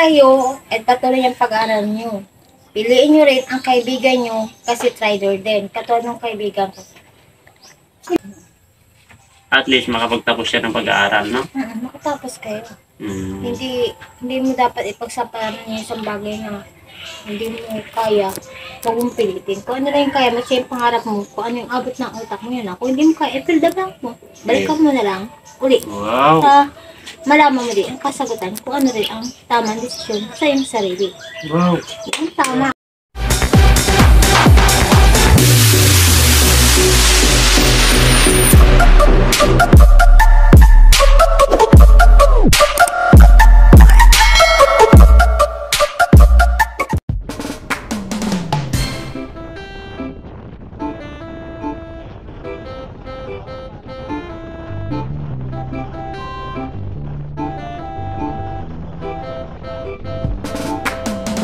kayo at patuloy ang pag-aaral nyo. Piliin nyo rin ang kaibigan nyo kasi trader din. Katulad ng kaibigan ko. At least makapagtapos siya ng pag-aaral, no? Makatapos kayo. Mm. Hindi mo dapat ipagsaparan yung isang bagay na hindi mo kaya. Huwag mong pilitin. Kung ano lang yung kaya mo, siya yung pangarap mo. Kung ano yung abot ng utak mo yun. Kung hindi mo kaya, fill the blank mo. Balikan mo na lang. Uli. Wow! Malaman mo din ang kasagutan kung ano rin ang tamang desisyon sa iyong sarili. Wow! Yan tama.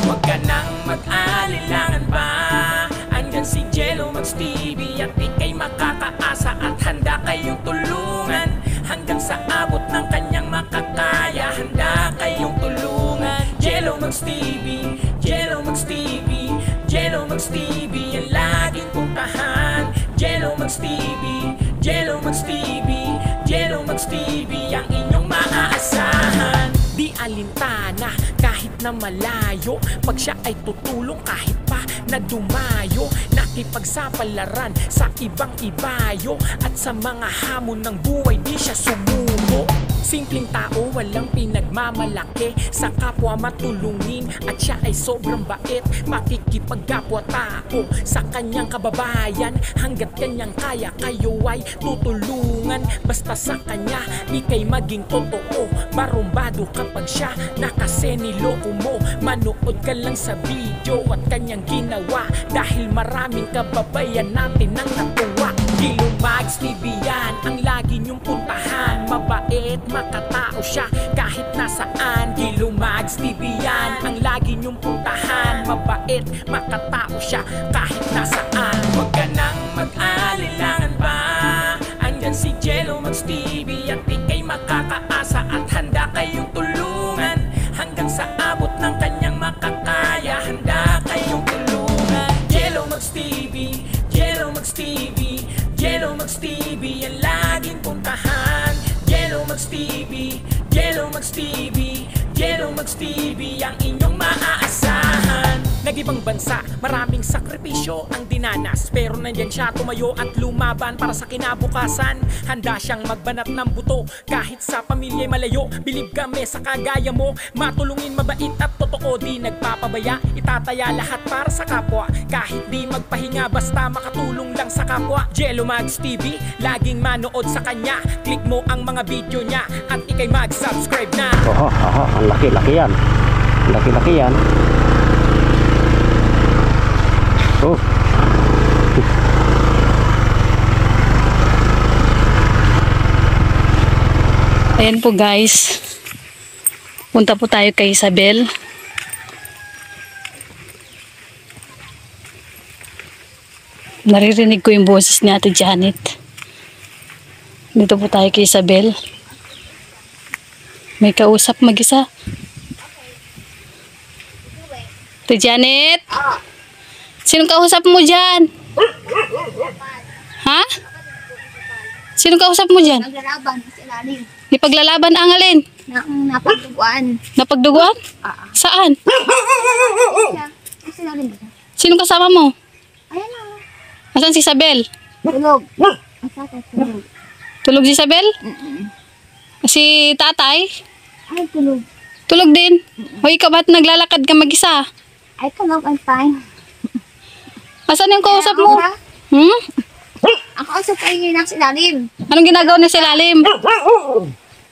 Huwag ka nang mag-alilangan pa. Andyan si Jello Mags TV at ika'y makakaasa at handa kayong tulungan hanggang sa abot ng kanyang makakaya. Handa kayong tulungan. Jello Mags TV, Jello Mags TV, Jello Mags TV ang laging puntahan. Jello Mags TV, Jello Mags TV, Jello Mags TV ang inyong maaasahan. Di alintana kahit na malayo, pag siya ay tutulong kahit pa na dumayo. Nakipagsapalaran sa ibang ibayo at sa mga hamon ng buhay di siya sumuko. Simpleng tao, walang pinagmamalaki, sa kapwa matulungin at siya ay sobrang bait. Makikipagkapwa-tao sa kanyang kababayan, hanggat kanyang kaya kayo ay tutulungan. Basta sa kanya, ika'y maging totoo. Barumbado kapag siya nakaseniloko mo. Manood ka lang sa video at kanyang ginawa, dahil maraming kababayan natin ang natuwa. Jello Mags TV yan ang lagi niyong puntahan. Mabait, makatao siya kahit nasaan. Jello Mags TV yan ang lagi niyong puntahan. Mabait, makatao siya kahit nasaan. Huwag ka nang mag-alilangan pa. Andyan si Jello Mags TV at ika'y makakaasa at handa kayong tulungan hanggang sa abot ng kanyang makakaya. Handa kayong tulungan. Jello Mags TV, Jello Mags TV, Jello Mags TV ang laging puntahan. Jello Mags TV, Jello Mags TV, Jello Mags TV ang inyong maaasahan. Nag-ibang bansa, maraming sakripisyo ang dinanas, pero nandyan siya tumayo at lumaban para sa kinabukasan. Handa siyang magbanat ng buto kahit sa pamilya'y malayo. Bilib kami sa kagaya mo, matulungin, mabait at totoo. Di nagpapabaya, itataya lahat para sa kapwa. Kahit di magpahinga, basta makatulong lang sa kapwa. Jello Mags TV, laging manood sa kanya. Click mo ang mga video niya at ika'y mag-subscribe na. Ang laki-laki yan. Laki-laki yan. Oh. Ayan po guys. Punta po tayo kay Isabel. Naririnig ko yung boses ni Ate Janet. Dito po tayo kay Isabel. May kausap mag-isa. Ate Janet? Sinong kausap mo dyan? Ha? Sinong kausap mo dyan? Naglalaban sa ilalim. Ipaglalaban ang alin? Napagduguan. Napagduguan? Saan? Sa ilalim. Sinong kasama mo? Ayan na. Asan si Isabel? Tulog. Tulog. Tulog si Isabel? Si tatay? Ay, tulog. Tulog din? O ikaw ba't naglalakad ka mag-isa? Ay, tulog. I'm fine. Asan yung kausap mo? Hmm? Ang kausap ay yun nasa ilalim. Anong ginagawa niya sa ilalim?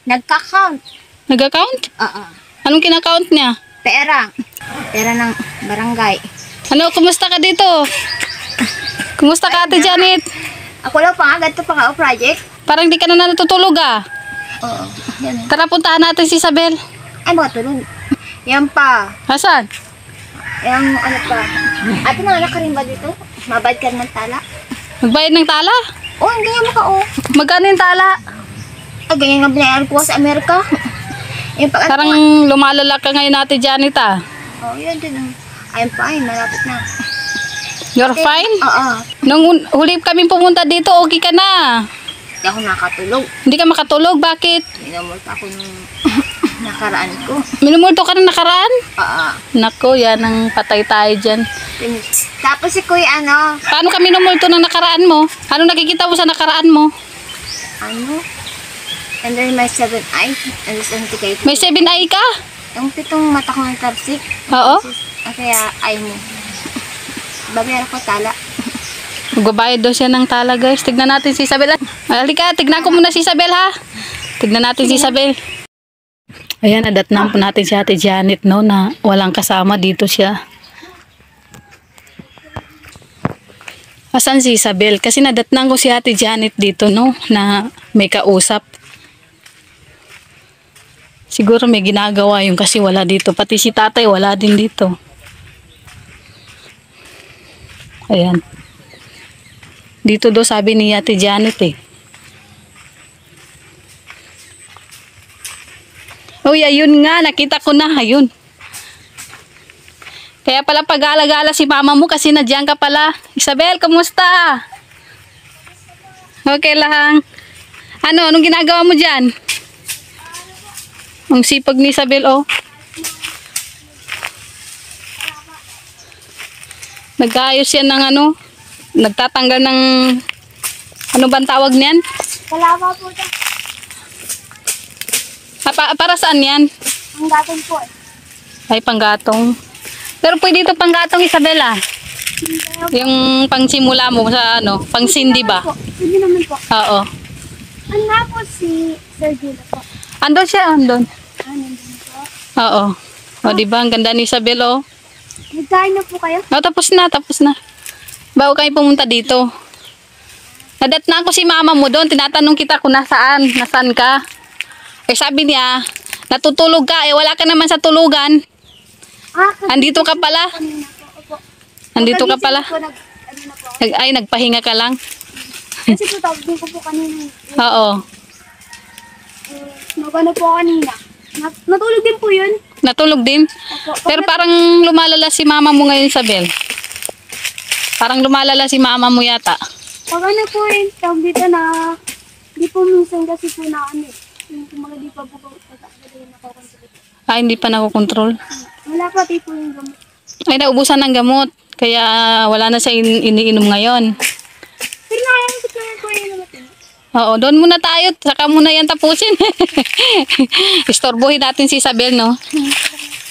Nagka-count. Nag-account? Oo. Anong kinakount niya? Pera. Pera ng barangay. Ano, kumusta ka dito? Kumusta ka Ate Janet? Ako lang pangagad to pang project. Parang di ka na natutulog ah. Oo. Yan. Tara puntahan natin si Isabel. Ay, mga tulog. Yan pa. Asan? Yung ano pa. Ate, nawala ka rin ba dito? Mabad ka ng tala? Magbayad ng tala? Oh, hindi mo ka oh. Magkano yung tala? Ay, ganyan nga binayaran ko sa Amerika. Yung pag Parang lumalala ka ngayon Ate Janet ah. oh, yun din. Ayun pa, ay, malapit na. You're fine? Oo. Nung huli kami pumunta dito, okay ka na. Hindi ako nakatulog. Hindi ka makatulog, bakit? Minumulta ako nung nakaraan ko. Minumulto ka ng nakaraan? Oo. Nako, yan ang patay tayo dyan. Tapos si Kuya ano, Paano ka minumulto ng nakaraan mo? Ano nakikita mo sa nakaraan mo? and then may 7 eyes, and then kayo. May 7 eye ka? Yung 7 mata ko ng tapsik. Oo. Kaya ay mo. Babayaran ko tala. Magbabayad daw siya ng tala guys. Tignan natin si Isabel. Halika, tignan ko muna si Isabel ha. Tignan natin si Isabel. Ayan, nadatnan po natin si Ate Janet no, na walang kasama dito siya. Asan si Isabel? Kasi nadatnan ko si Ate Janet dito no, na may kausap. Siguro may ginagawa yung kasi wala dito. Pati si tatay wala din dito. Ayan. Dito daw sabi ni Ate Janet eh. Uy, ayun nga. Nakita ko na. Ayun. Kaya pala pag-alagala si mama mo kasi nandiyan ka pala. Isabel, kamusta? Okay lang. Ano? Anong ginagawa mo dyan? Ang sipag ni Isabel, oh. Nag-aayos yan ng ano. Nagtatanggal ng ano bang tawag niyan? Kalaba po ito. Para saan yan? Ang gatong po eh. Ay, panggatong. Pero pwede ito panggatong, Isabela. Yung pangsimula mo sa ano, pangsindi ba? Pwede naman po. Oo. Ano nga po si Sir Gila po? Andun siya, andun. Nandun po. Oo. O, diba? Ang ganda ni Isabel, oh. Nagkain na po kayo? O, tapos na, tapos na. Bago kayo pumunta dito. Nadatnan ko si mama mo doon. Tinatanong kita kung nasaan. Nasaan ka? Eh, sabi niya, natutulog ka. Eh, wala ka naman sa tulugan. Andito ka pala. Kanina po. Opo. Andito ka pala. Po, ano na po. Ay, nagpahinga ka lang. Kasi po tawag din ko po kanina. Oo. Nagano po kanina. Natulog din po yun. Natulog din. Opo. Pero parang lumalala si mama mo ngayon, Isabel. Parang lumalala si mama mo yata. Pag ano po yun, tawag dito na, di po minsan kasi po na ano eh. Yung mga di pa po nakakontrol. Ay, hindi pa nakokontrol. Wala pa di po yung gamot. Ay, naubusan ng gamot. Kaya wala na siya iniinom ngayon. Pero nakakasip na yan po yung gamot eh. Oo, doon muna tayo. Saka muna yan tapusin. Istorbohin natin si Isabel, no?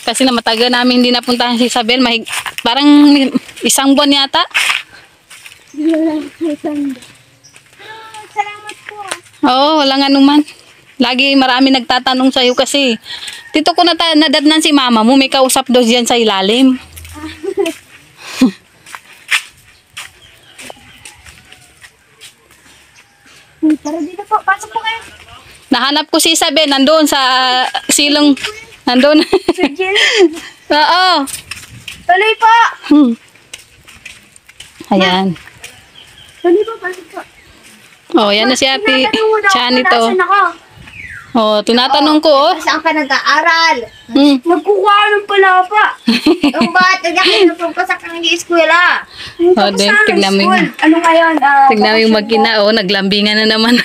Kasi na matagal namin hindi napuntahan si Isabel. Parang isang buwan yata. Salamat po. Oo, walang anuman. Lagi marami nagtatanong sa'yo kasi dito ko nadatnan si mama mo. May kausap daw dyan sa ilalim. Tara dito po, pasok po kayo. Nahanap ko si Isabel. Nandun sa silong. Nandun. Sir Jill, Oo. tuloy po. Ayan. Tuloy po, pasok po. Oh, yan na si Ate Tinatanong mo daw Chan kung ito. nasaan ako. Oh, tinatanong ko, oh. Saan ka nag-aaral? Hmm. Nagkukuha ng palapa. Yung bata niya kayo napagpasak ng eskwela. Oh, din, tignan mo yung, Ano ngayon? tignan mo yung magkina, oh, naglambingan na naman.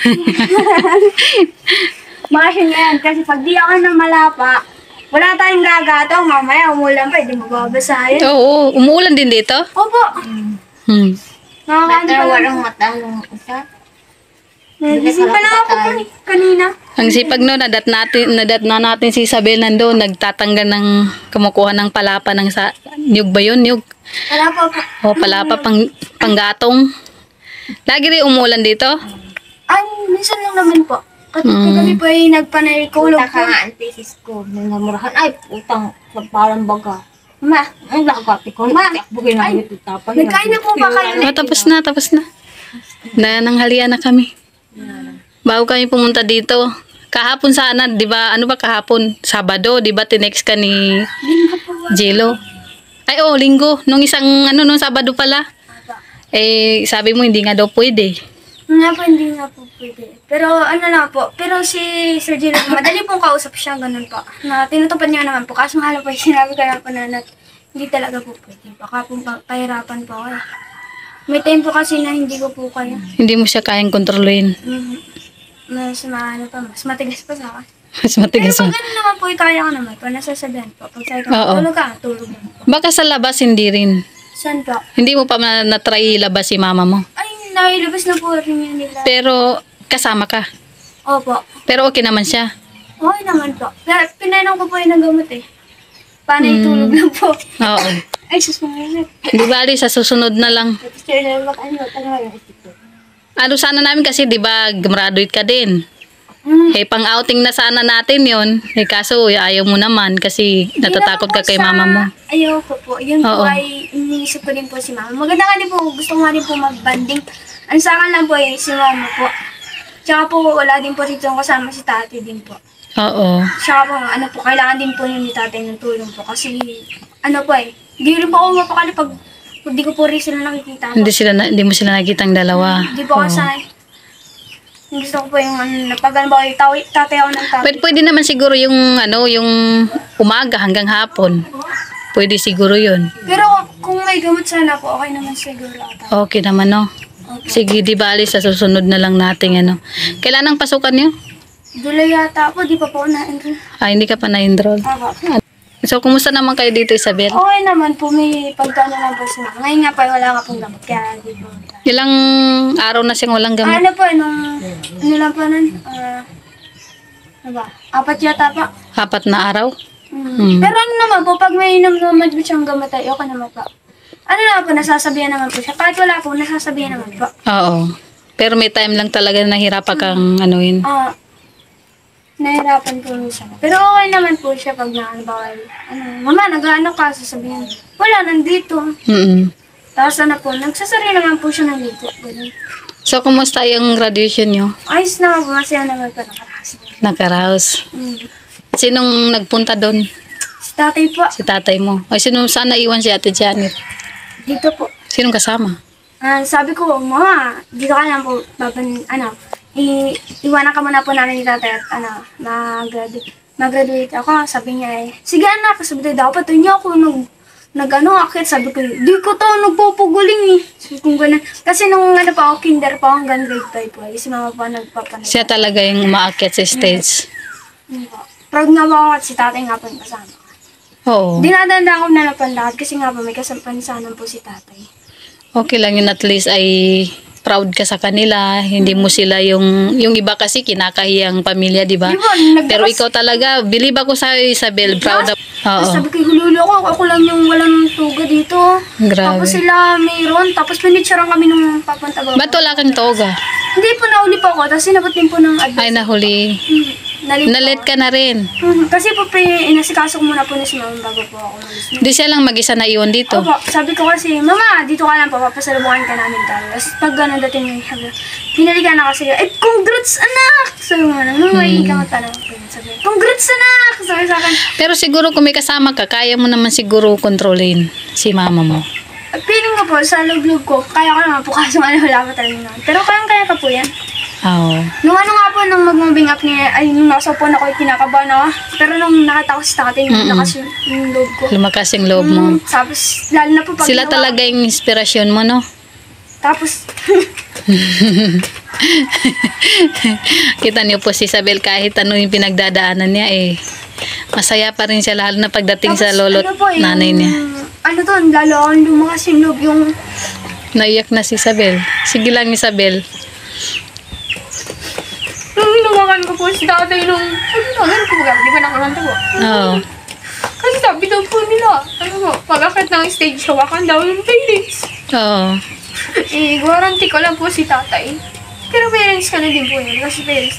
Makasyon yan. Kasi pag di ako ng malapa, wala tayong gagatong. Mamaya umulan pa, hindi mababasa yun. Oo, umuulan din dito. Opo. Nakakaano pa lang. Walang matang isa. Nagising pa lang ako po kanina. Ang sipag no, nadat natin si Isabel nandun, nagtatanggal ng, kumukuha ng palapa ng niyog ba yun? Niyog. Wala po po. Oh, palapa, panggatong. Lagi rin umuulan dito. Ay, minsan lang naman po. Kasi kami po ay nagpanay-kulog Punta po. ka nga ang thesis ko. Nangamurahan. Ay, utang. Parang baga. Ma, ang lakati ko. Ma, Bugay na ito tapos. Nagkain na po ba kayo? Oh, tapos na, tapos na. Nananghalian na kami. Bago kami pumunta dito. Kahapon sana, di ba, ano ba kahapon? Sabado, di ba, tinext ka ni Jello? Ay, oh, linggo. Nung isang, ano, nung Sabado pala. Eh, sabi mo, hindi nga daw pwede. Nga po, hindi nga po pwede. Pero ano na po, pero si Sir Gino, madali pong kausap siya, ganun po. Na tinutupad niya naman po, kaso mahalo po yung sinabi ko na po na hindi talaga po pwede. Baka po pahirapan po ako. May time po kasi na hindi ko po kaya. Hindi mo siya kayang kontrolin. Mas mas matigas pa sa akin. Mas Pero matigas pag mo. ano naman po, kaya ko naman po, nasasabihan po. Pag sabi ko, Oo. tulog lang po. Baka sa labas hindi rin. Saan po? Hindi mo pa na-try ilabas si mama mo. Ay, nailabas na po rin yan nila. Pero kasama ka. Opo. Pero okay naman siya. Okay naman po. Kaya pinainom ko po yung nagamot eh. Panay tulog lang po. Oo. Ay, sus mga yun. Di bali, sa susunod na lang. Teacher na naman, yung isip. Ano sana namin kasi, di ba, graduate ka din. Eh, pang outing na sana natin yon. Eh, kaso, ayaw mo naman kasi natatakot ka kay mama mo. Ayaw ko po. Yun po Oo. ay iniisip ko din po si mama. Maganda nga din po. Gusto ko nga din po mag-banding. Ang sa akin lang po eh, si mama po. Tsaka po, wala din po rito kasama si tati din po. Oo. Tsaka po, ano po, kailangan din po yun ni tatay ng tulong po. Kasi, ano po eh, hindi rin po ako mapakali pag hindi ko po rin sila nakikita po. Hindi mo sila nakitang dalawa. Hindi po kasi, gusto ko po yung ano, pag ano ba, tatay ako ng tatay. Pwede naman siguro yung, yung umaga hanggang hapon. Pwede siguro yun. Pero kung may gamot sana po, okay naman siguro ata. Okay naman, no? Sige, di bali, sa susunod na lang natin, Kailan ang pasukan niyo? July yata po, di pa po na-enroll. Hindi ka pa na-enroll. Ako. So, kumusta naman kayo dito, Isabel? Okay naman po, may pagkano lang po siya. Ngayon nga pa, wala nga pong gamot, kaya di po. Ilang araw na siyang walang gamot? Ano po, ano lang po nun, ano ba, 4 yata pa. 4 na araw? Pero ano naman po, pag may inom naman po siyang gamot ay okay naman po. Ano naman po, nasasabihan naman po siya. Kahit wala po, nasasabihan naman po. Oo. Pero may time lang talaga na nahirapan kang anuin. Nahirapan po siya. Pero okay naman po siya pag bawal. Mama, nag-ano ka? Sasabihin, wala, nandito. Tapos ano po, nagsasari naman po siya ng ligo. Ganun. So, kumusta yung graduation nyo? Ayos naman po, masaya naman po nakapasok. Nakaraos. Sinong nagpunta doon? Si tatay po, Si tatay mo. O, sino sana iwan si Ate Janet? dito po. Sinong kasama? Sabi ko, Mama, dito ka lang po, iwanan ka muna po namin ni tatay at mag-graduate ako. Sabi niya sige anak, sabi niya, dapat niya ako akit. Sabi ko, di ko to nagpupuguling eh. Sabi ko gano'n. Kasi nung pa ako, kinder pa ako hanggang grade 5 po. Si mama pa nagpapanag. Siya talaga yung umaakyat sa stage. Proud nga po ako at si tatay nga po yung kasama. Oo. Dinadanda ko na lang po lahat kasi nga po may kasampansanan po si tatay. Okay lang yun, at least ay proud ka sa kanila. Hindi mo sila yung iba kasi kinakahiyang pamilya, di ba? Di ba, Pero ikaw talaga, believe ako sa Isabel, proud of. Tapos Oo. sabi ko, hululo ako lang yung walang tuga dito. Grabe. Tapos sila mayroon, tapos pinicturean kami nung papunta ba. Ba't wala kang toga? Hindi po, nahuli po ako, tapos sinabot din po ng advice. Ay, nahuli. Nalit ka na rin. Kasi po, inasikaso ko muna po na si mama bago po ako umalis. Di siya lang mag-isa na iwan dito. Opo, sabi ko kasi, Mama, dito ka lang po, papasalubungan ka namin tayo. Tapos pag gano'n dating may sabi, hinalikan na kasi, congrats anak! Sabi mo na, may ikaw tanong. Sabi, congrats anak! Sabi sa akin, Pero siguro kung may kasama ka, kaya mo naman siguro kontrolin si mama mo. feeling ko po, sa loob-loob ko, kaya ko naman po, kaso wala pa talaga naman. Pero kaya ka po yan. Oo. Nung ano nga po, nung mag-moving up niya, ay nung nasa po na ako, kinakabahan ako. Pero nung nakita ko si tatay, lakas yung loob ko. Lumakas yung loob mo. Tapos, lalo na po pag Sila ginawa- talaga yung inspirasyon mo, no? Tapos, Kita niyo po si Isabel, kahit ano yung pinagdadaanan niya, masaya pa rin siya, lalo na pagdating sa lolo't ano po, yung- nanay niya. Ano to, lalo akong lumakas yung loob, yung Naiyak na si Isabel. Sige lang, Isabel. nung lumakan ko po si tatay nung, ano ko ba, di ba nakamanta po? Oo. Kasi sabi daw po nila, ano po, pag-akit ng stage, hawakan daw yung parents. Oo. Guarantee ko lang po si tatay. Pero parents ka na din po yun, kasi parents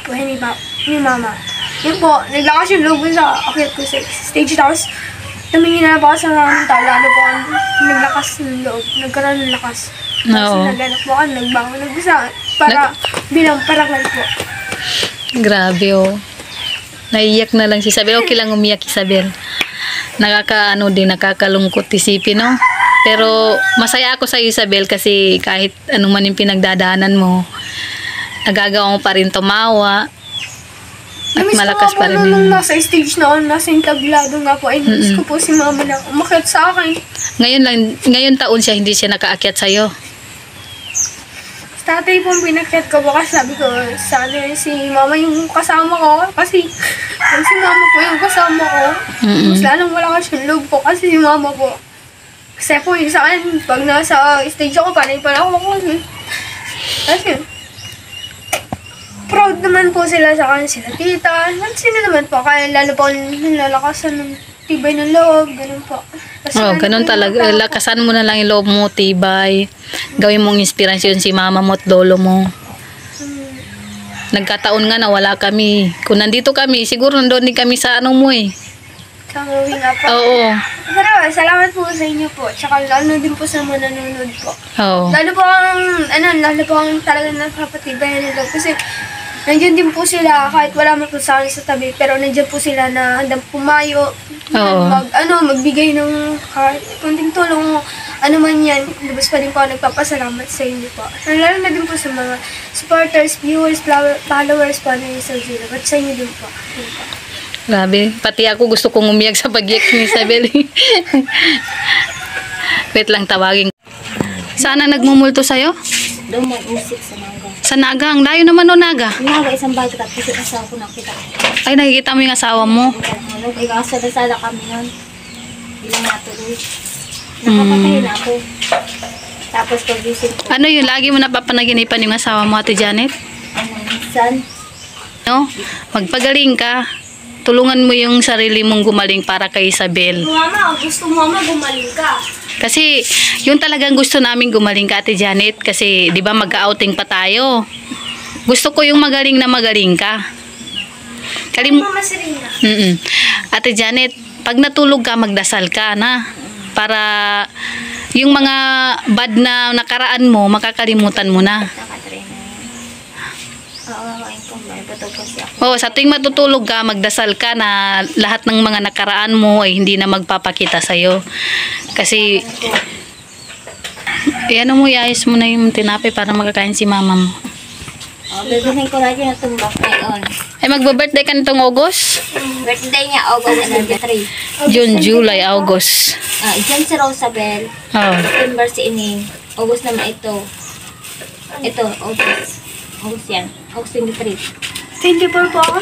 po ni mama. Yun po, naglakas yung loob sa akit ko sa stage, tapos tumingin na po ako sa mga tao, lalo po ako naglakas ng loob, nagkaroon ng lakas. Tapos Oo. naglanak po ako, nagbangon, nagbusa, para bilang parangal po. Grabe, oh. Naiyak na lang si Isabel. Okay lang umiyak, Isabel. Nakakalungkot isipin, no? Pero masaya ako sa Isabel kasi kahit anong man yung pinagdadaanan mo, nagagawa mo pa rin tumawa. At malakas pa rin nung yung... nasa stage na ako, nasa entablado nga po, ay miss ko po si mama na umakyat sa akin. Ngayon taon siya, hindi siya nakaakyat sa'yo. Tatay po ang pinakyat ko po kasi sabi ko, sana si mama yung kasama ko. Kasi si mama po yung kasama ko. Mas lalong wala ka siyang loob po kasi si mama po. Kasi po yung sa akin, pag nasa stage ako, panay pala ako. Kasi proud naman po sila sa akin, sila tita. Sino naman po, kaya lalo po nilalakasan ng tibay ng loob, ganun po. Kasi Ganun talaga. Lakasan mo na lang yung loob mo, tibay. Gawin mong inspirasyon si mama mo at lolo mo. Nagkataon nga na wala kami. Kung nandito kami, siguro nandun din kami sa mo eh. Sa movie nga po. Oo. Pero salamat po sa inyo po. Tsaka lalo din po sa mga nanonood po. Oo. Lalo po ang talagang napapatibay nila. Kasi nandiyan din po sila kahit wala man po sa akin sa tabi. Pero nandiyan po sila na handang pumayo. Oo. Magbigay ng kahit kunting tulong. Ano man yan. Lubos pa din po ako nagpapasalamat sa inyo po. Lalo na din po sa mga supporters, viewers, followers po na yung sa Zero. At sa inyo din po. Yun po. Grabe. Pati ako gusto kong umiyak sa pag-iyak ni Isabel. Wait lang, tawagin. Saan na nagmumulto sa'yo? Doon mag-usik sa Naga. Sa Naga. Ang layo naman o Naga. Naga, isang bago tapos yung asawa ko nakita. Ay, nakikita mo yung asawa mo. Nagkakasada-sada kami nun. Hindi lang natuloy. Nakapatay na ako. Tapos pag-isip ko, Ano yun? Lagi mo napapanaginipan yung asawa mo, Ate Janet? minsan, No? Magpagaling ka. Tulungan mo yung sarili mong gumaling para kay Isabel. Mama, gusto mo gumaling ka. Kasi yun talagang gusto namin gumaling ka, Ate Janet. Kasi di ba mag-outing pa tayo. Gusto ko yung magaling na magaling ka. Mama Serena. Ate Janet, pag natulog ka, magdasal ka na. Para yung mga bad na nakaraan mo, makakalimutan mo na. nakatrain na yun. Kain ko, may patog kasi ako. Oo, sa tuwing matutulog ka, magdasal ka na lahat ng mga nakaraan mo ay hindi na magpapakita sa'yo. Kasi, ano mo, iayos mo na yung tinapay para makakain si mama mo. Bibilhin ko na dyan itong box ngayon. Ay, magba-birthday ka nitong August? Birthday niya, August 23. June, July, August. Diyan si Rosabel. Oh. September si Ining. August naman ito. Ito, August. August yan. August 23. 24 po ako.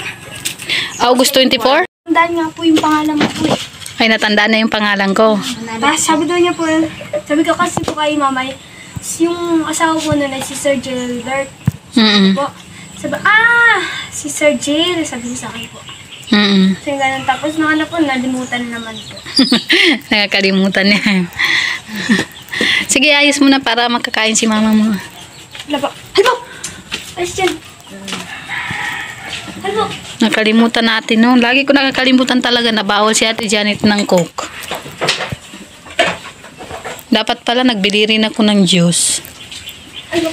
August 24? Tandaan nga po yung pangalan mo po eh. Ay, natandaan na yung pangalan ko. Sabi daw niya po, sabi ko kasi po kay mama, yung asawa po na si Sir Gilbert. Po. Sabi, si Sir Jill, sabi niya sa akin po. So yung ganun, tapos nung ano po, nalimutan naman po. Nakakalimutan niya. Sige, ayos mo na para makakain si mama mo. Laba, halbo! Ayos dyan. Halbo! Nakalimutan natin, no? Lagi ko nakakalimutan talaga na bawal si Ate Janet ng Coke. Dapat pala nagbili rin ako ng juice. Halbo!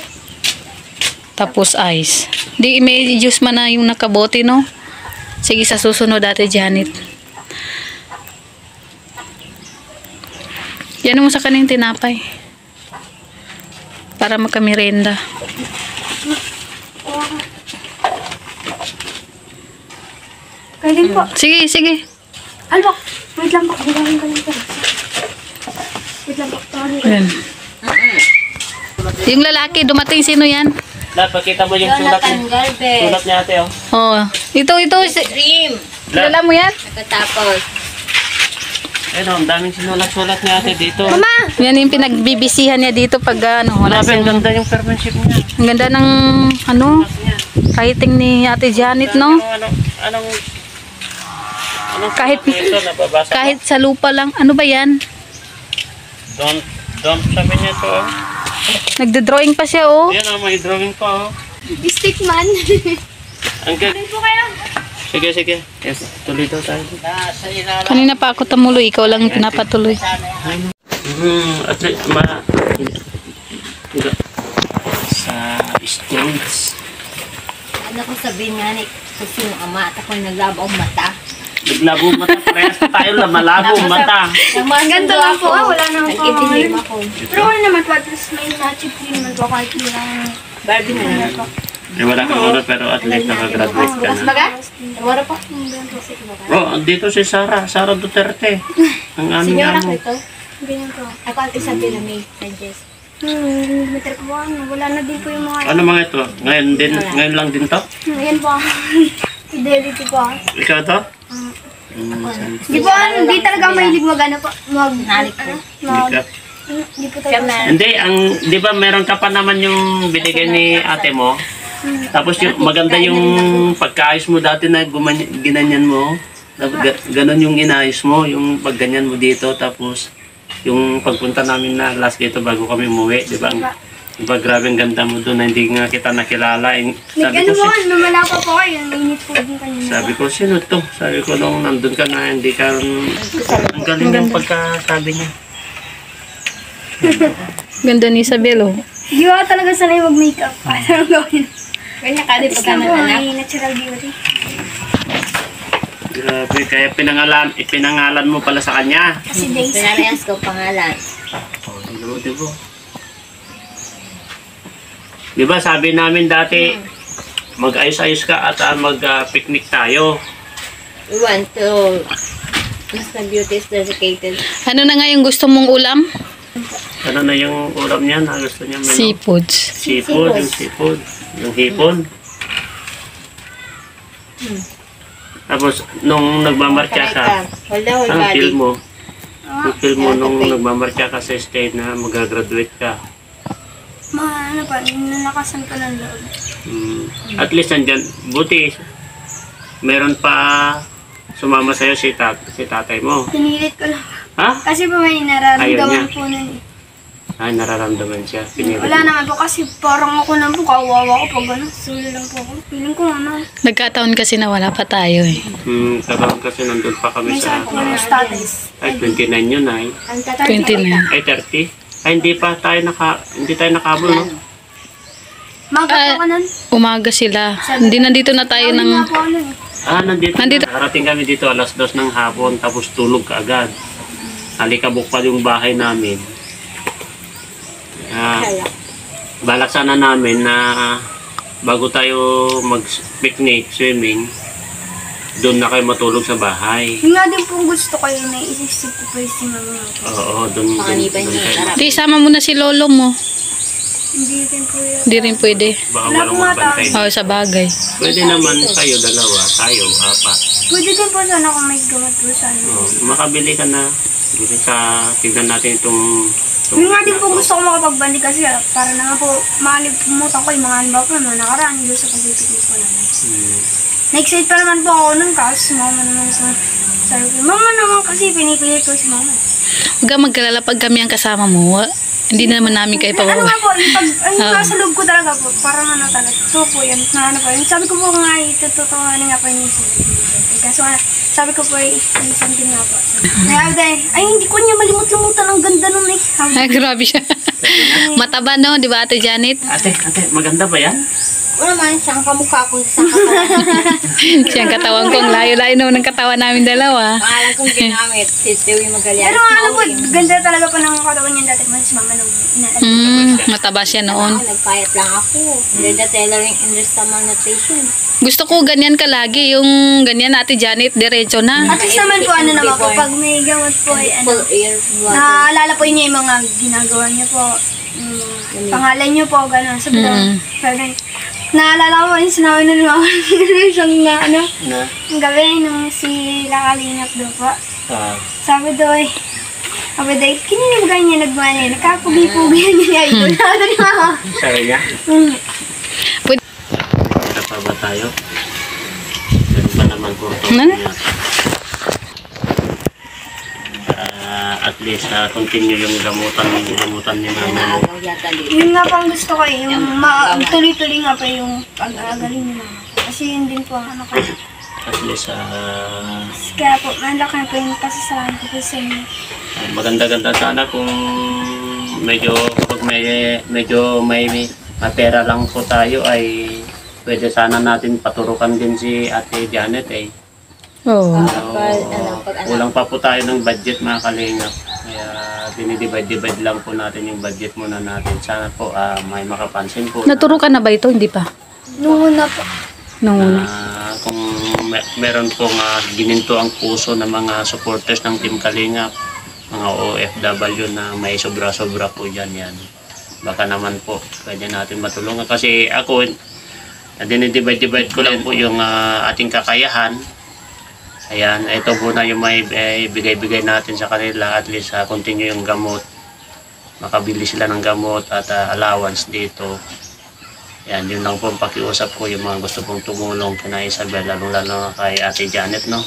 Tapos ice. Di, may juice man na yung nakabote, no? Sige, sa susunod, Ate Janet. Yan mo sa kaning tinapay. Para makamirenda. Kaya din po. Sige, sige. Halbo! Wait lang po, bilangin ko lang po. Wait lang po, tawagin ko. Ayan. Yung lalaki, dumating, sino yan? Dapat pakita mo yung sulat Jonathan Galvez. Sulat niya ate oh. Oh, ito. Dream. Kilala mo yan? Pagkatapos. Ayun ang daming sinulat-sulat niya ate dito. Yan yung pinagbibisihan niya dito pag wala Grabe, ang siyang... ganda yung penmanship niya. Ang ganda ng writing ni Ate Janet, no? Anong Kahit- sulat nito, nababasa Kahit sa lupa lang. Ano ba yan? Don't sabi niya to oh. Nagde-drawing pa siya, oh. Yan oh, may drawing pa oh. Stick man. Ang ganda. po kayo. Sige. Yes, tuloy daw tayo. Kanina pa ako tumuloy. Ikaw lang pinapatuloy. At sa stage. Ano ko sabihin nga ni kasi yung ama at ako naglabaw mata. Naglabo mata. Parehas tayo lang. Malabo mata. Ganito lang po, wala naman po. Nag-ibigay ako. Pero wala naman po, at least may na-achieve din naman po kahit lang. Barbie na lang. Eh, wala kang oras pero at least nakagraduate ka Bukas na. baga? Tawara pa. Oh, dito si Sara. Sara Duterte. Ang aming Senyora amo. ko ito. Ganyan po. Ako ang Isabela May Sanchez. Meter po wala na din po yung mga... Ano mga ito? Ngayon lang din to? Ayan po. Fidelity po. Ikaw to? Di po, hindi talaga mahilig mag-ano po. Nalik po. Ikaw. Hindi po Siya talaga. man. Hindi, di ba meron ka pa naman yung binigay ni ate mo? Tapos yung maganda yung pagkaayos mo dati na ginanyan mo. Ganon yung inayos mo, yung pagganyan mo dito. Tapos yung pagpunta namin na last dito bago kami umuwi, di ba? Diba, grabe ang ganda mo doon na hindi nga kita nakilala. Sabi Ano ko, po, lumala pa po kayo. Mainit po din kanina. sabi ko, sino to? Sabi ko, nung nandun ka na, hindi ka, ang galing yung pagkasabi niya. Ganda ni Isabel, oh. Hindi ko talaga sanay mag-makeup. Ano gawin? Kanya ka din Gusto pagka po, anak. may natural beauty. Grabe, kaya ipinangalan mo pala sa kanya. Kasi days. Pinarehas ko pangalan. Diba? Diba, sabi namin dati, mag-ayos-ayos ka at mag-picnic tayo. We want to... Mr. Beauty is dedicated. Ano na nga yung gusto mong ulam? Ano na yung ulam niya na gusto niya? Menu? Seafoods. Seafood, yung seafood. Yung hipon. Tapos, nung nagmamarcha ka, Wala, whole ang body. feel mo? Ang feel mo nung nagmamarcha ka sa state na mag-graduate ka? Ano pa, nalakasan pa ng loob. At least nandyan, buti, meron pa sumama sa'yo si tatay mo. Pinilit ko lang. Ha? Kasi po may Ayaw nararamdaman niya. po nun. Ay, nararamdaman siya. Pinilit Wala mo. naman po kasi parang ako lang po, kawawa ko pag gano'n. Sulo lang po ako. Feeling ko ano. Nagkataon kasi na wala pa tayo, eh. Kataon kasi nandun pa kami May sa... sakit po ng status. Ay, 29 yun ay. Ang tatay. 29. Ay, 30. Ay, hindi tayo nakabol, no? Maga po ako nun. Umaga sila. Hindi nandito na tayo Sabi ng... nga po ako nun. Nandito. Nandito. Nakarating kami dito alas 2 ng hapon, tapos tulog ka agad. Alikabok pa yung bahay namin. Balak sana namin na bago tayo mag-picnic, swimming, doon na kayo matulog sa bahay. Yung nga din po gusto ko yun, naisip ko po yung si mama ko. Oo, doon Panganiban niya. kayo. Sarap. Di, sama mo na si lolo mo. Hindi din po yun. Hindi rin pwede. Baka Wala walang po nga magbantay. Oo, sa bagay. Pwede naman kayo dalawa, tayo, apat. Pwede din po sana kung may gamot po sana. Makabili ka na. Bili ka, tignan natin itong... Yung nga din po gusto ko makapagbalik kasi para na nga po makalimutan ko yung mga ano ba po na nakaraan doon sa pagpipigil ko naman. Na-excite pa naman po ako nun kasi sumama naman sa sabi ko. Mama naman kasi pinipilit ko si mama. Huwag kang magkalala pag kami ang kasama mo. Hindi na naman namin kayo Ano pabawa. nga po, yung pag, yung nasa loob ko talaga po, parang ano talaga. So po yan, na ano po. Yung sabi ko po nga, itututuhanin nga po yung kaso sabi ko po, may something nga po. Ay, hindi ko niya malimut-limutan. Ang ganda nun eh. Ay, grabe siya. Mataba, no? Di ba, Ate Janet? Ate, maganda ba yan? Wala man, siyang kamukha ko, siyang katawan. Siyang katawan kong layo-layo naman ng katawan namin dalawa. Pangalan kong ginamit, si Stewie Magallanes. Pero ano po, ganda talaga po ng katawan niya dati man si mama nung Mataba siya noon. Nagpayat lang ako. Hindi na tailoring in Restamal Nutrition. Gusto ko ganyan ka lagi. Yung ganyan, Ate Janet, diretso na. At least naman po, ano naman po, pag may gamot po, ay ano, Full air water. naalala po niya yung mga ginagawa niya po. Pangalan niyo po, gano'n. Sabi ko, sabi, naalala ko yung sinabi na naman siyang na, ano, Na? ang gabi nung si Lakalingap daw po. Sabi daw eh, sabi daw, kininimugan niya nagmani, nakapugi-pugi niya ito. Sabi niya? Pwede. Wala pa ba tayo? Meron pa naman kurto. Ano? At least continue yung gamutan ni mama mo. Agaw yata dito. Yun nga po ang gusto ko eh, yung tuloy-tuloy nga pa yung pag-aagaling ni mama. Kasi yun din po ang ano ko. At least Kaya po, malaki po yung pasasalamat ko po sa inyo. maganda-ganda sana kung pag medyo may pera lang po tayo ay pwede sana natin paturukan din si Ate Janet eh. Oo. Kulang pa po tayo ng budget mga kalingap. Kaya dinidivide-divide lang po natin yung budget muna natin. Sana po may makapansin po. Naturo ka na ba ito? Hindi pa. Noon na po. Nung una. Kung meron pong gininto ang puso ng mga supporters ng Team Kalingap, mga OFW na may sobra-sobra po dyan yan. Baka naman po pwede natin matulungan. Kasi ako, dinidivide-divide ko lang po yung ating kakayahan. Ayan, ito po na yung may bigay-bigay natin sa kanila. At least continue yung gamot. Makabili sila ng gamot at allowance dito. Ayan, yun lang po ang pakiusap ko. Yung mga gusto pong tumulong kina Isabel, lalo-lalo kay Ate Janet, no?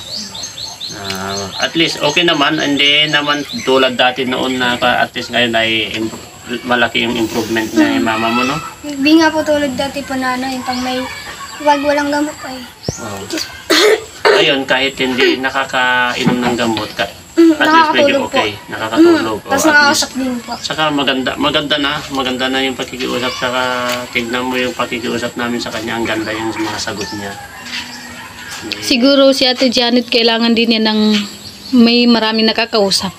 At least okay naman. Hindi naman tulad dati noon na at least ngayon ay malaki yung improvement na mama mo, no? Hindi nga po tulad dati po nanay, yung pang may wag walang gamot ay. Oh. Ayun, kahit hindi nakakainom ng gamot, at least medyo okay, nakakatulog. Tapos at least, nakakasap din po. saka maganda na yung pakikiusap, saka tignan mo yung pakikiusap namin sa kanya, ang ganda yung mga sagot niya. Siguro si Ate Janet kailangan din yan ng may maraming nakakausap.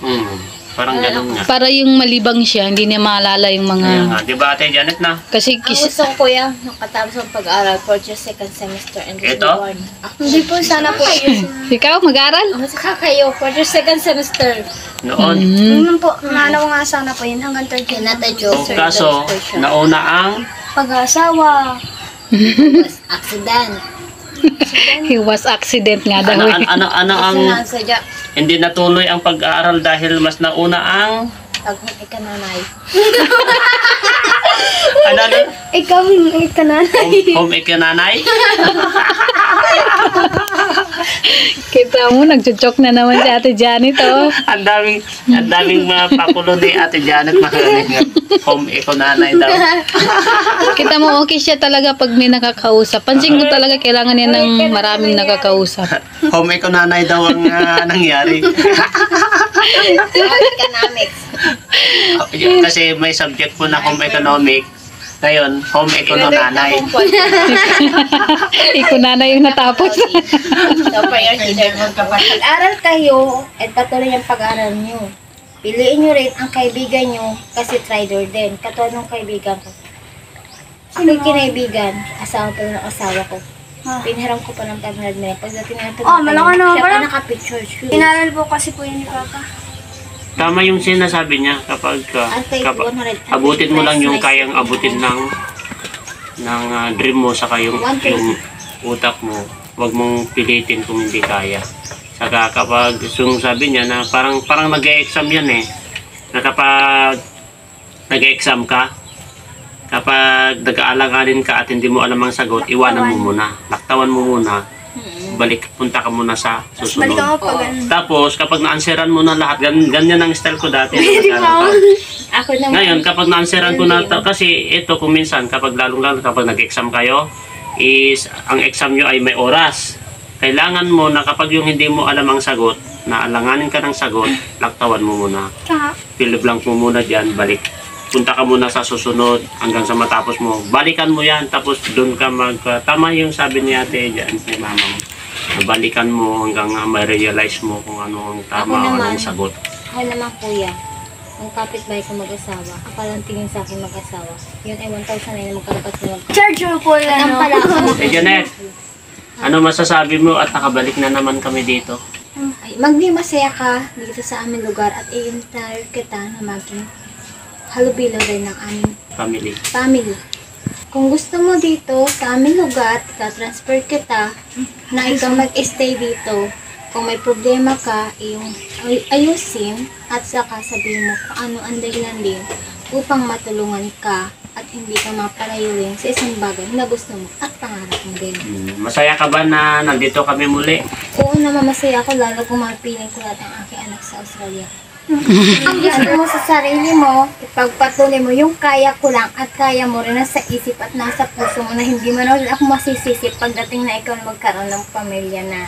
Parang ganun nga. Para yung malibang siya, hindi niya maalala yung Kaya nga, mga... di ba Ate Janet na? Kasi Ang gusto ko kuya, nakatapos ang pag-aaral for just second semester and this Ito? one. Hindi po sana po yun. ikaw mag-aral? Ang saka kayo for just second semester. Noon. Yun po, nanaw nga sana po yun hanggang third year. Not a joke, sir. Kaso, nauna ang Pag-asawa. Was accident. He was accident nga daw. ano ang Sadya, hindi natuloy ang pag-aaral dahil mas nauna ang pag-huli ka nanay. ano Ikaw, ikaw na. home economic. Kita mo, nagjo-joke na naman si Ate Janet, oh. ang daming mga pakulo ni Ate Janet makinig. Home economic daw. Kita mo, okay siya talaga pag may nakakausap. Pansin ko talaga kailangan niya ng maraming nakakausap. Home economic daw ang nangyari. Economics. Kasi may subject po na home economic. Ngayon, home economic. Iko na yung natapos. So, priority there. Pag-aral kayo, at patuloy ang pag-aral nyo. Piliin nyo rin ang kaibigan nyo kasi trader din. Katulad ng kaibigan ko. Ako'y kinaibigan, asawa pa ng asawa ko. Pinahiram ko pa ng 500 million. Pagdating natin, malaki na siya pala. pa nakapicture shoot. Inaral po kasi po yun ni Papa. Tama yung sinasabi niya kapag abutin mo lang yung kayang abutin ng dream mo saka yung utak mo. Huwag mong pilitin kung hindi kaya. Saka kapag sabi niya na parang nag-e-exam yan eh. Na kapag nag-e-exam ka, kapag nag-aalanganin ka at hindi mo alam ang sagot, iwanan mo muna. Laktawan mo muna. Punta ka muna sa susunod. Balik ako pag Tapos, kapag na-answeran mo na lahat, ganyan ang style ko dati. Ako naman. Ngayon, kapag na-answeran ko na, kasi ito kung minsan, kapag lalong-lalo kapag nag-exam kayo, is ang exam nyo ay may oras. Kailangan mo na kapag yung hindi mo alam ang sagot, na alanganin ka ng sagot, laktawan mo muna. Piliblank mo muna dyan, balik. Punta ka muna sa susunod hanggang sa matapos mo. Balikan mo yan, tapos doon ka tama yung sabi ni ate dyan, ni mama mo. Balikan mo hanggang ma-realize mo kung ano ang tama o anong sagot. Ako naman kuya, ang kapitbahay ko mag-asawa, akala ang tingin sa akin mag-asawa. Yun ay 1,000 na magkalapat na charger po yan. Ang pala ako. Janet, ano masasabi mo at nakabalik na naman kami dito? Ay, maging masaya ka dito sa aming lugar at i-inspire kita na maging halubilo rin ng aming family. Kung gusto mo dito sa aming lugar, transfer kita na ikaw mag-stay dito. Kung may problema ka, ayusin at saka sabihin mo kung ano ang dahilan din upang matulungan ka at hindi ka mapalayuin sa isang bagay na gusto mo at pangarap mo din. Masaya ka ba na nandito kami muli? Oo naman, masaya ako lalo kung mapiling ko lahat ang aking anak sa Australia. Ang gusto mo sa sarili mo, ipagpatuloy mo yung kaya ko lang at kaya mo rin nasa isip at nasa puso mo na hindi mo na ako masisisi pagdating na ikaw magkaroon ng pamilya na.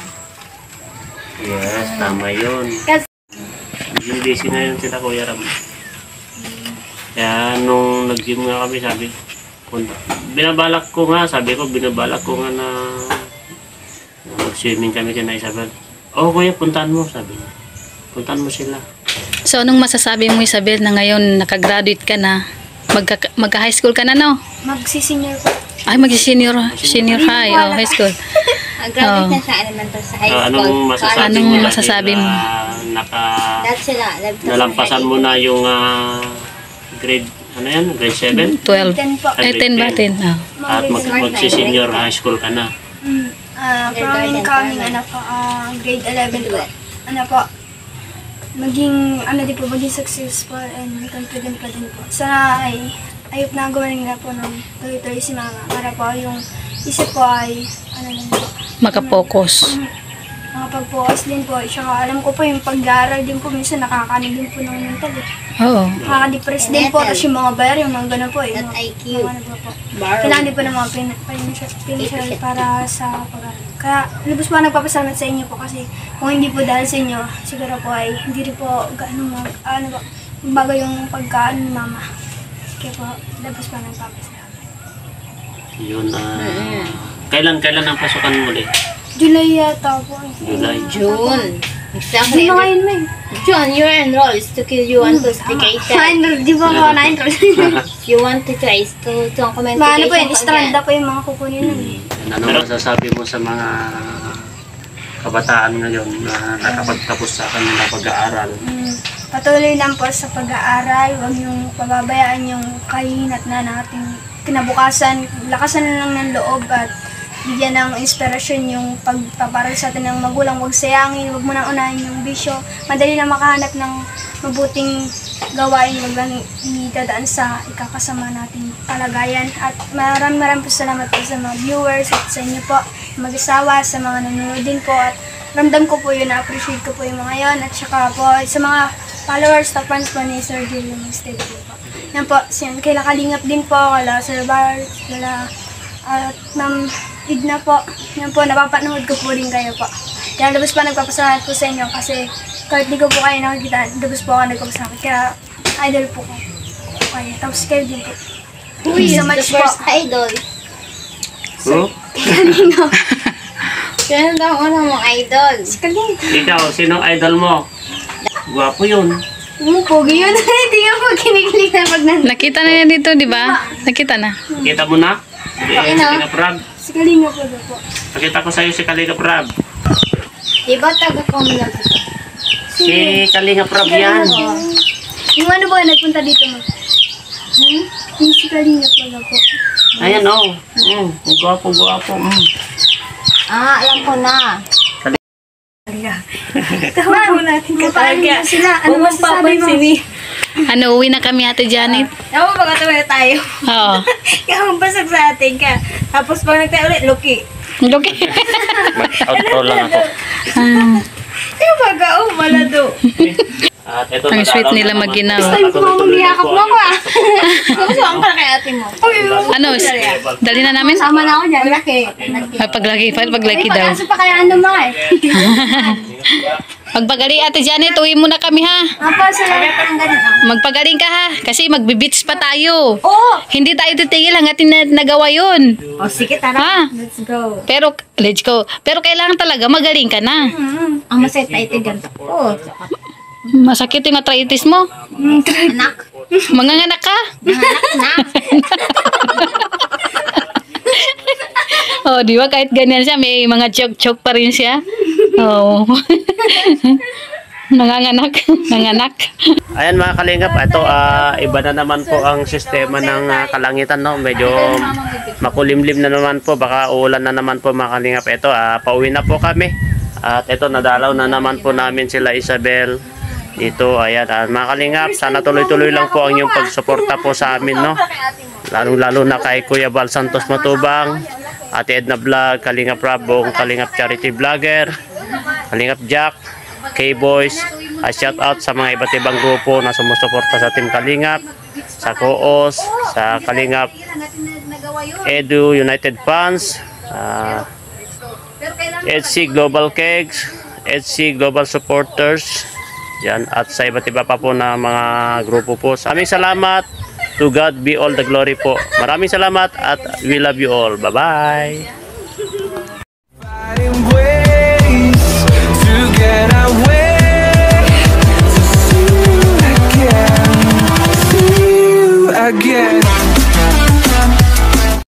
Yes, tama yun. Kasi Yung busy na yun sila Kuya Ram. Kaya nung nag-gym nga kami, binabalak ko nga na mag-swimming kami kina Isabel. Oo, kuya, puntahan mo, sabi niya. Puntahan mo sila. So, anong masasabi mo, Isabel, na ngayon nakagraduate ka na? Magka-high school ka na, no? Magsi-senior po. Ay, senior high, high school. Graduate na sa elementary sa high school. Anong masasabi Anong mo? masasabi mo? Lahat sila. Nalampasan mo na yung grade, ano yan? Grade 7? 12. 10 po. Ay, 10 ba? 10. Oh. At magsi-senior high school ka na. From incoming, grade 11 po. Maging successful and confident pa din po. Sana ay ayop na gumaling na po ng tuloy-tuloy si mama para po yung isip ko ay Makapokus. makapag-focus din po. Tsaka alam ko po yung pag-aaral din po minsan nakakanin din po ng mental eh. Oo. Nakaka-depress din po. Tapos yung mga bayar, yung mga gano'n po eh. At Mga- IQ. mga ano po. Kailangan din po ng mga financial para sa pag-aaral. Kaya lubos po nagpapasalamat sa inyo po kasi kung hindi po dahil sa inyo, siguro po ay hindi rin po bago yung pagkaan ni mama. Kaya po, lubos po nagpapasalamat. Yun, kailan ang pasukan muli? July yata po. July. June. Hindi Exactly. na ngayon may. June, you're enrolled to kill you want to speak Na-enroll, di ba ako na-enroll? You want to try to comment. Maano po yun, stranda po yung mga kukunin nun eh. Ano masasabi mo sa mga kabataan ngayon na nakapagtapos sa kanilang pag-aaral? Patuloy lang po sa pag-aaral, huwag yung pababayaan yung kahinat na nating kinabukasan. Lakasan na lang ng loob at bigyan ng inspirasyon yung pagpaparal sa atin ng magulang. Huwag sayangin, huwag mo nang unahin yung bisyo. Madali na makahanap ng mabuting gawain, huwag lang idadaan sa ikakasama nating kalagayan. At maraming po salamat po sa mga viewers at sa inyo po, mag-asawa, sa mga nanonood din po. At ramdam ko po yun, na-appreciate ko po yung mga yon. At saka po sa mga followers, top fans po ni Sir Julio Magsteady po. Yan po, kaila Kalingap din po, kaila Sir Bar, kaila at Ma'am Idna po. Yan po, napapanood ko po rin kayo po. Kaya lubos pa nagpapasalamat po sa inyo kasi kahit di ko po kayo nakikita, lubos po ako nagpapasalamat. Kaya idol po ko. Kaya, tapos kayo din po. Who is So the much first po. idol? Bro? Sino daw ang unang mong idol? Kalingap. Ikaw, sinong idol mo? Gwapo yun. Pogi yun. Hindi nga po kinikilig na pag Nakita na yan dito, di ba? Nakita na. Kita mo na? Kalingap Rab. Si Kalingap po daw po. Pakita ko sa'yo si Kalingap Rab. Diba taga ko mo lang? Si Kalingap Rab yan. Yung ano po, nagpunta dito mo. Yung si Kalingap po daw po. Ayan o. Gwapo. Alam ko na. Tama natin katalaga. Sila, ano masasabi mo? Ano, uwi na kami, Ate Janet. Ako magkatawa tayo. Oo. Kaya basag sa atin ka. Tapos pag nagtayo ulit, Loki. Okay. Mag-outro lang ako. Kaya baga, malado. At ito, Ang sweet nadalaw nila na naman. mag-ginaw. Time ko mga magiyakap mo ako ah. Gusto ang para kay ate mo. Ano, dali na namin? Sama na ako dyan. Laki. Ay, paglaki daw. Kaso pa kaya ano mga eh. Magpagaling, Ate Janet, uwi muna kami, ha? Apa, salamat ang ganun. Magpagaling ka, ha? Kasi magbe-beach pa tayo. Oo. Hindi tayo titigil hanggat hindi nagawa yun. O sige, tara. Ha? Let's go. Pero, let's go. Pero kailangan talaga magaling ka na. Ang masaya tayo ito ganito. Oo. Masakit yung arthritis mo. Anak. Manganganak ka. Anak. Oh, di ba? Kahit ganyan siya, may mga choke-choke pa rin siya. Oo. Nanganganak. Ayan mga kalingap, ito iba na naman po ang sistema ng kalangitan, no? Medyo makulimlim na naman po, baka uulan na naman po mga kalingap. Ito, pauwi na po kami. At ito, nadalaw na naman po namin sila Isabel. Dito, ayan, mga kalingap, sana tuloy-tuloy lang po ang inyong pagsuporta po sa amin, no? Lalong-lalo na kay Kuya Val Santos Matubang, Ate Edna Vlog, Kalingap Rabong, Kalingap Charity Vlogger, Kalingap Jack, K-Boys, shout out sa mga iba't ibang grupo na sumusuporta sa Team Kalingap, sa Koos, sa Kalingap Edu United Fans, HC Global Kegs, HC Global Supporters, yan, at sa iba't iba pa po na mga grupo po. Maraming salamat. To God be all the glory po. Maraming salamat at we love you all. Bye-bye. Fighting ways to again.